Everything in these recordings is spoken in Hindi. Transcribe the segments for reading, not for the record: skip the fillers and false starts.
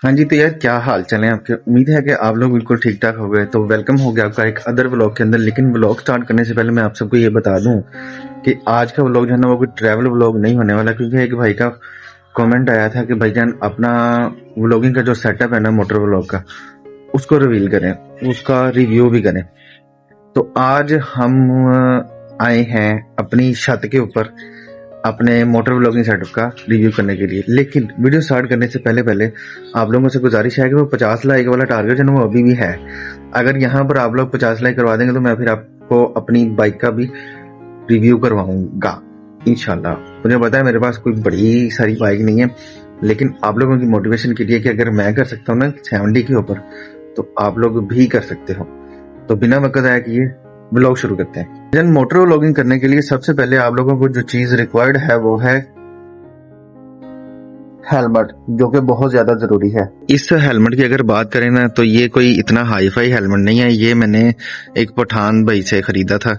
हाँ जी, तो यार क्या हाल चाल है आपके। उम्मीद है कि आप लोग बिल्कुल ठीक ठाक हो गए। तो वेलकम हो गया आपका एक अदर व्लॉग के अंदर। लेकिन व्लॉग स्टार्ट करने से पहले मैं आप सबको ये बता दूं कि आज का व्लॉग जो है ना वो कोई ट्रैवल व्लॉग नहीं होने वाला, क्योंकि एक भाई का कमेंट आया था कि भाईजान अपना व्लॉगिंग का जो सेटअप है ना मोटर व्लॉग का, उसको रिवील करें, उसका रिव्यू भी करें। तो आज हम आए हैं अपनी छत के ऊपर अपने मोटर व्लॉगिंग सेटअप का रिव्यू करने के लिए। लेकिन वीडियो स्टार्ट करने से पहले पहले आप लोगों से गुजारिश है कि वो 50 लाइक वाला टारगेट जो है वो अभी भी है। अगर यहाँ पर आप लोग 50 लाइक करवा देंगे तो मैं फिर आपको अपनी बाइक का भी रिव्यू करवाऊंगा इंशाल्लाह। मुझे पता है मेरे पास कोई बड़ी सारी बाइक नहीं है, लेकिन आप लोगों की मोटिवेशन के लिए कि अगर मैं कर सकता हूँ ना 70 के ऊपर, तो आप लोग भी कर सकते हो। तो बिना वक्त आया किए व्लॉग शुरू करते हैं। जन मोटर व्लॉगिंग करने के लिए सबसे पहले आप लोगों को जो चीज रिक्वायर्ड है वो है हेलमेट, जो कि बहुत ज्यादा जरूरी है। इस हेलमेट की अगर बात करें ना तो ये कोई इतना हाई फाई हेलमेट नहीं है। ये मैंने एक पठान भाई से खरीदा था,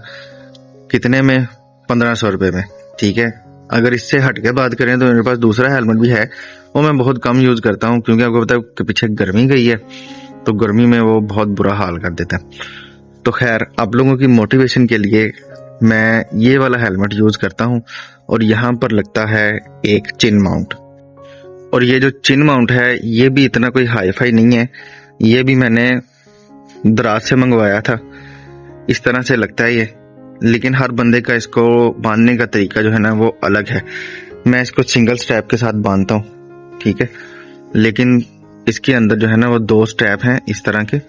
कितने में, 1500 रुपए में। ठीक है, अगर इससे हट के बात करें तो मेरे पास दूसरा हेलमेट भी है, वो मैं बहुत कम यूज करता हूँ, क्योंकि आपको पता है कि पीछे गर्मी गई है तो गर्मी में वो बहुत बुरा हाल कर देता है। तो खैर, आप लोगों की मोटिवेशन के लिए मैं ये वाला हेलमेट यूज करता हूँ, और यहाँ पर लगता है एक चिन माउंट। और ये जो चिन माउंट है ये भी इतना कोई हाई फाई नहीं है, ये भी मैंने दराज से मंगवाया था। इस तरह से लगता है ये, लेकिन हर बंदे का इसको बांधने का तरीका जो है ना वो अलग है। मैं इसको सिंगल स्ट्रैप के साथ बांधता हूँ, ठीक है, लेकिन इसके अंदर जो है ना वो 2 स्ट्रैप हैं इस तरह के,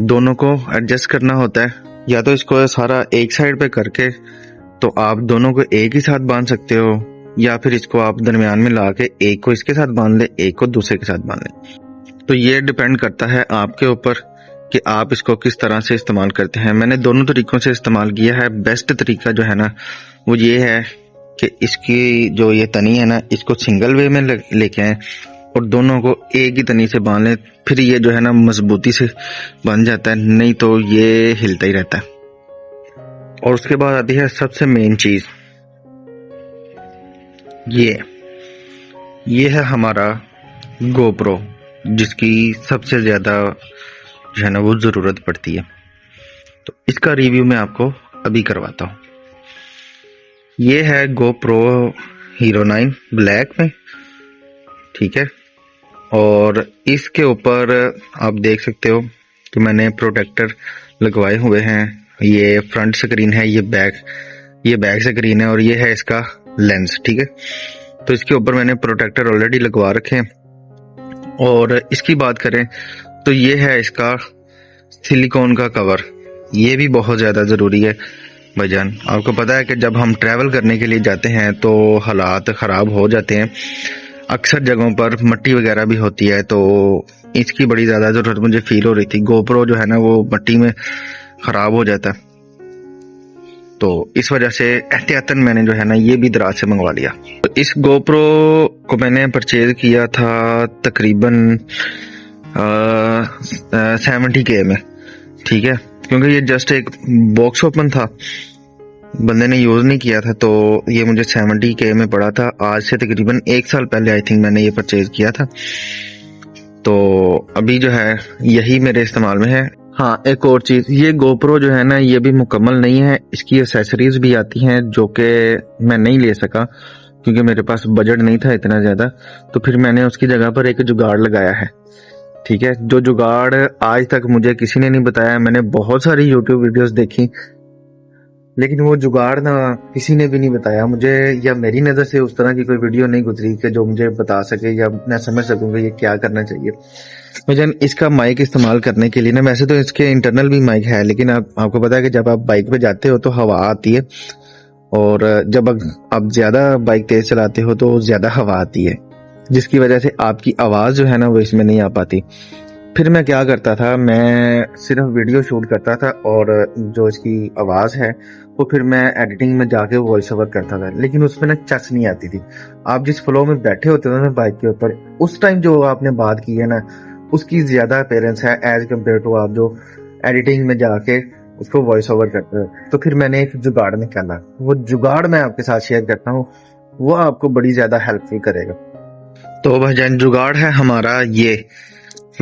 दोनों को एडजस्ट करना होता है। या तो इसको सारा एक साइड पे करके तो आप दोनों को एक ही साथ बांध सकते हो, या फिर इसको आप दरमियान में ला के एक को इसके साथ बांध ले, एक को दूसरे के साथ बांध ले। तो ये डिपेंड करता है आपके ऊपर कि आप इसको किस तरह से इस्तेमाल करते हैं। मैंने दोनों तरीकों से इस्तेमाल किया है। बेस्ट तरीका जो है ना वो ये है कि इसकी जो ये तनी है ना इसको सिंगल वे में लेके आए और दोनों को एक ही तनी से बांध लें, फिर ये जो है ना मजबूती से बन जाता है, नहीं तो ये हिलता ही रहता है। और उसके बाद आती है सबसे मेन चीज, ये है हमारा गोप्रो, जिसकी सबसे ज्यादा जो है ना वो जरूरत पड़ती है। तो इसका रिव्यू मैं आपको अभी करवाता हूँ। ये है गोप्रो हीरो 9 ब्लैक में, ठीक है, और इसके ऊपर आप देख सकते हो कि मैंने प्रोटेक्टर लगवाए हुए हैं। ये फ्रंट स्क्रीन है, ये बैक स्क्रीन है, और ये है इसका लेंस, ठीक है। तो इसके ऊपर मैंने प्रोटेक्टर ऑलरेडी लगवा रखे हैं। और इसकी बात करें तो ये है इसका सिलिकॉन का कवर, ये भी बहुत ज्यादा जरूरी है भाईजान। आपको पता है कि जब हम ट्रैवल करने के लिए जाते हैं तो हालात खराब हो जाते हैं, अक्सर जगहों पर मट्टी वगैरह भी होती है, तो इसकी बड़ी ज्यादा जरूरत मुझे फील हो रही थी। गोप्रो जो है ना वो मट्टी में खराब हो जाता है, तो इस वजह से एहतियातन मैंने जो है ना ये भी दराज से मंगवा लिया। तो इस गोप्रो को मैंने परचेज किया था तकरीबन 70K में, ठीक है, क्योंकि ये जस्ट एक बॉक्स ओपन था, बंदे ने यूज नहीं किया था, तो ये मुझे 70K में पड़ा था। आज से तकरीबन 1 साल पहले आई थिंक मैंने ये परचेज किया था, तो अभी जो है यही मेरे इस्तेमाल में है। हाँ, एक और चीज, ये गोप्रो जो है ना ये भी मुकम्मल नहीं है, इसकी एसेसरीज भी आती हैं जो कि मैं नहीं ले सका क्योंकि मेरे पास बजट नहीं था इतना ज्यादा, तो फिर मैंने उसकी जगह पर एक जुगाड़ लगाया है, ठीक है। जो जुगाड़ आज तक मुझे किसी ने नहीं बताया, मैंने बहुत सारी यूट्यूब वीडियोस देखी, लेकिन वो जुगाड़ ना किसी ने भी नहीं बताया मुझे, या मेरी नजर से उस तरह की कोई वीडियो नहीं गुजरी कि जो मुझे बता सके या मैं समझ सकूं कि ये क्या करना चाहिए। भाईजान, इसका माइक इस्तेमाल करने के लिए ना, वैसे तो इसके इंटरनल भी माइक है, लेकिन आपको पता है कि जब आप बाइक पे जाते हो तो हवा आती है, और जब आप ज्यादा बाइक तेज चलाते हो तो ज्यादा हवा आती है, जिसकी वजह से आपकी आवाज जो है ना वो इसमें नहीं आ पाती। फिर मैं क्या करता था, मैं सिर्फ वीडियो शूट करता था और जो इसकी आवाज है वो फिर मैं एडिटिंग में जाके वॉइस ओवर करता था, लेकिन उसमें ना चस नहीं आती थी। आप जिस फ्लो में बैठे होते थे ना बाइक के ऊपर, उस टाइम जो आपने बात की है ना उसकी ज्यादा अपेयरेंस है एज कम्पेयर टू आप जो एडिटिंग में जाके उसको वॉइस ओवर करते हो। तो फिर मैंने एक जुगाड़ निकाला, वो जुगाड़ मैं आपके साथ शेयर करता हूँ, वो आपको बड़ी ज्यादा हेल्पफुल करेगा। तो भाईजान जुगाड़ है हमारा ये।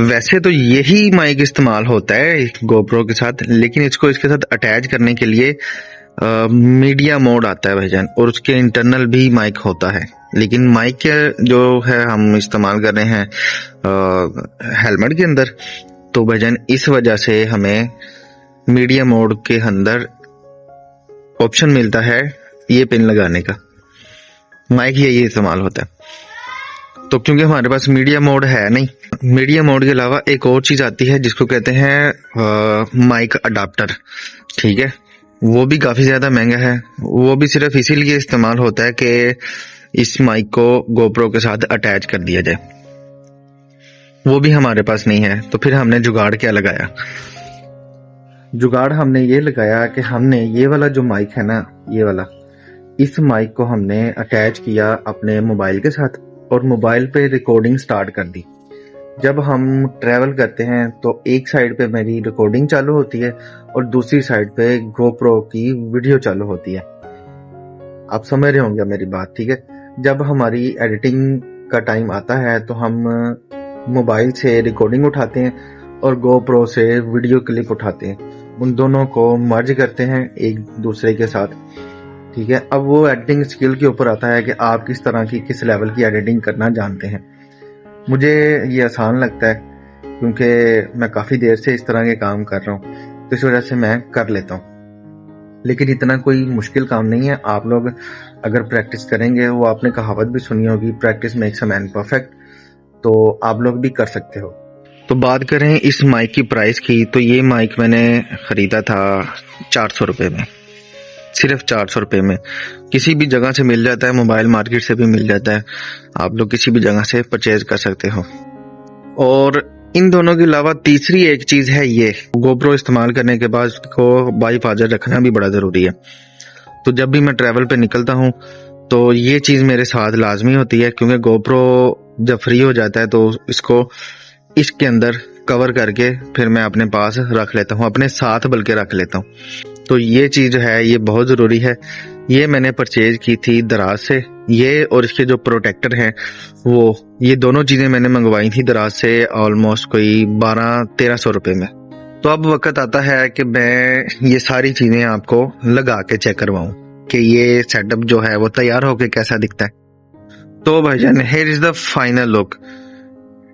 वैसे तो यही माइक इस्तेमाल होता है गोप्रो के साथ, लेकिन इसको इसके साथ अटैच करने के लिए मीडिया मोड आता है भाईजान, और उसके इंटरनल भी माइक होता है। लेकिन माइक जो है हम इस्तेमाल कर रहे हैं हेलमेट के अंदर, तो भाईजान इस वजह से हमें मीडिया मोड के अंदर ऑप्शन मिलता है ये पिन लगाने का। माइक यही इस्तेमाल होता है। तो क्योंकि हमारे पास मीडिया मोड है नहीं, मीडिया मोड के अलावा एक और चीज आती है जिसको कहते हैं माइक अडाप्टर, ठीक है। वो भी काफी ज्यादा महंगा है। वो भी सिर्फ इसीलिए इस्तेमाल होता है कि इस माइक को गोप्रो के साथ अटैच कर दिया जाए। वो भी हमारे पास नहीं है। तो फिर हमने जुगाड़ क्या लगाया? जुगाड़ हमने ये लगाया कि हमने ये वाला जो माइक है ना, ये वाला, इस माइक को हमने अटैच किया अपने मोबाइल के साथ और मोबाइल पे रिकॉर्डिंग स्टार्ट कर दी। जब हम ट्रैवल करते हैं तो एक साइड पे मेरी रिकॉर्डिंग चालू होती है और दूसरी साइड पे गोप्रो की वीडियो चालू होती है। आप समझ रहे होंगे मेरी बात, ठीक है। जब हमारी एडिटिंग का टाइम आता है तो हम मोबाइल से रिकॉर्डिंग उठाते हैं और गोप्रो से वीडियो क्लिप उठाते हैं, उन दोनों को मर्ज करते हैं एक दूसरे के साथ, ठीक है। अब वो एडिटिंग स्किल के ऊपर आता है कि आप किस तरह की, किस लेवल की एडिटिंग करना जानते हैं। मुझे ये आसान लगता है क्योंकि मैं काफ़ी देर से इस तरह के काम कर रहा हूँ, तो इस वजह से मैं कर लेता हूँ। लेकिन इतना कोई मुश्किल काम नहीं है। आप लोग अगर प्रैक्टिस करेंगे, वो आपने कहावत भी सुनी होगी, practice makes a man perfect, तो आप लोग भी कर सकते हो। तो बात करें इस माइक की प्राइस की, तो ये माइक मैंने ख़रीदा था 400 रुपये में, सिर्फ 400 रुपये में। किसी भी जगह से मिल जाता है, मोबाइल मार्केट से भी मिल जाता है, आप लोग किसी भी जगह से परचेज कर सकते हो। और इन दोनों के अलावा तीसरी एक चीज है, ये गोप्रो इस्तेमाल करने के बाद उसको बाहिफाजत रखना भी बड़ा जरूरी है। तो जब भी मैं ट्रैवल पे निकलता हूँ तो ये चीज मेरे साथ लाजमी होती है, क्योंकि गोप्रो जब फ्री हो जाता है तो इसको इसके अंदर कवर करके फिर मैं अपने पास रख लेता हूँ, अपने साथ बल्कि रख लेता हूँ। तो ये चीज है, ये बहुत जरूरी है। ये मैंने परचेज की थी दराज से, ये और इसके जो प्रोटेक्टर हैं वो, ये दोनों चीजें मैंने मंगवाई थी दराज से ऑलमोस्ट कोई 1200-1300 रुपए में। तो अब वक्त आता है कि मैं ये सारी चीजें आपको लगा के चेक करवाऊं कि ये सेटअप जो है वो तैयार होके कैसा दिखता है। तो भाईजान, here is the final look,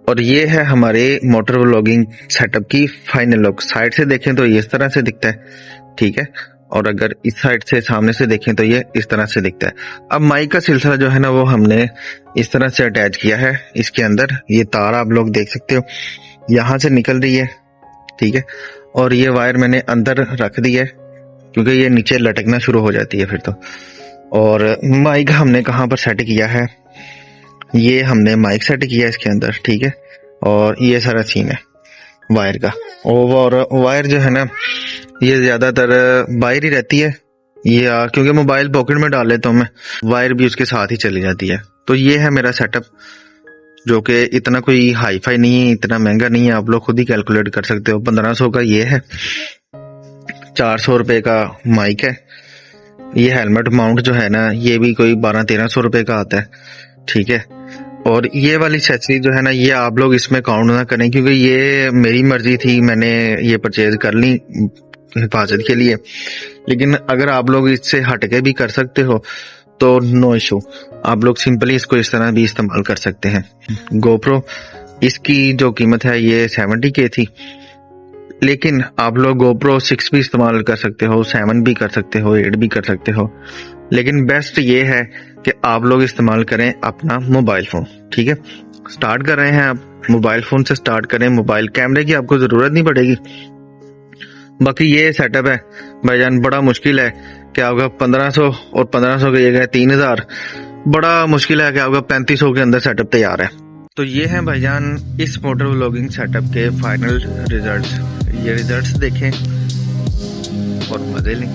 और ये है हमारे मोटर व्लॉगिंग सेटअप की फाइनल लुक। साइड से देखें तो ये इस तरह से दिखता है, ठीक है, और अगर इस साइड से सामने से देखें तो ये इस तरह से दिखता है। अब माइक का सिलसिला जो है ना, वो हमने इस तरह से अटैच किया है। इसके अंदर ये तार आप लोग देख सकते हो, यहाँ से निकल रही है, ठीक है, और ये वायर मैंने अंदर रख दी है क्योंकि ये नीचे लटकना शुरू हो जाती है फिर तो। और माइक हमने कहाँ पर सेट किया है, ये हमने माइक सेट किया इसके अंदर, ठीक है। और ये सारा सीन है वायर का। और वायर जो है ना, ये ज्यादातर बाहर ही रहती है, ये क्योंकि मोबाइल पॉकेट में डाल लेता हूँ मैं, वायर भी उसके साथ ही चली जाती है। तो ये है मेरा सेटअप, जो कि इतना कोई हाई फाई नहीं है, इतना महंगा नहीं है, आप लोग खुद ही कैलकुलेट कर सकते हो। 1500 का ये है, 400 रुपए का माइक है, ये हेलमेट माउंट जो है ना, ये भी कोई 1200-1300 रुपए का आता है, ठीक है। और ये वाली एक्सेसरी जो है ना, ये आप लोग इसमें काउंट ना करें, क्योंकि ये मेरी मर्जी थी, मैंने ये परचेज कर ली हिफाजत के लिए। लेकिन अगर आप लोग इससे हटके भी कर सकते हो तो नो इशू, आप लोग सिंपली इसको इस तरह भी इस्तेमाल कर सकते हैं। गोप्रो, इसकी जो कीमत है ये 70K थी, लेकिन आप लोग गोप्रो 6 भी इस्तेमाल कर सकते हो, 7 भी कर सकते हो, 8 भी कर सकते हो। लेकिन बेस्ट ये है कि आप लोग इस्तेमाल करें अपना मोबाइल फोन, ठीक है। स्टार्ट कर रहे हैं आप, मोबाइल फोन से स्टार्ट करें, मोबाइल कैमरे की आपको जरूरत नहीं पड़ेगी। बाकी ये सेटअप है भाईजान, बड़ा मुश्किल है कि आपका 1500 और 1500 की जगह 3000, बड़ा मुश्किल है कि आपका 3500 के अंदर सेटअप तैयार है। तो ये है भाईजान इस मोटर व्लॉगिंग सेटअप के फाइनल रिजल्ट्स। ये रिजल्ट्स देखें और मजे लें।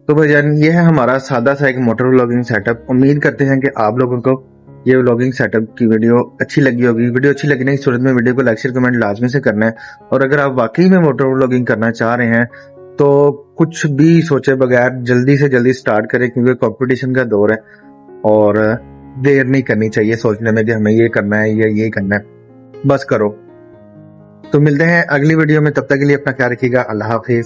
तो भाईजान, ये है हमारा सादा सा एक मोटर व्लॉगिंग सेटअप। उम्मीद करते हैं कि आप लोगों को ये व्लॉगिंग सेटअप की वीडियो अच्छी लगी होगी। वीडियो अच्छी लगने की सूरत में वीडियो को लाइक शेयर कमेंट लाजमी से करना है। और अगर आप वाकई में मोटर व्लॉगिंग करना चाह रहे हैं तो कुछ भी सोचे बगैर जल्दी से जल्दी स्टार्ट करें, क्योंकि कंपटीशन का दौर है और देर नहीं करनी चाहिए सोचने में कि हमें ये करना है या ये करना है। बस करो। तो मिलते हैं अगली वीडियो में, तब तक के लिए अपना ख्याल रखिएगा। अल्लाह हाफिज।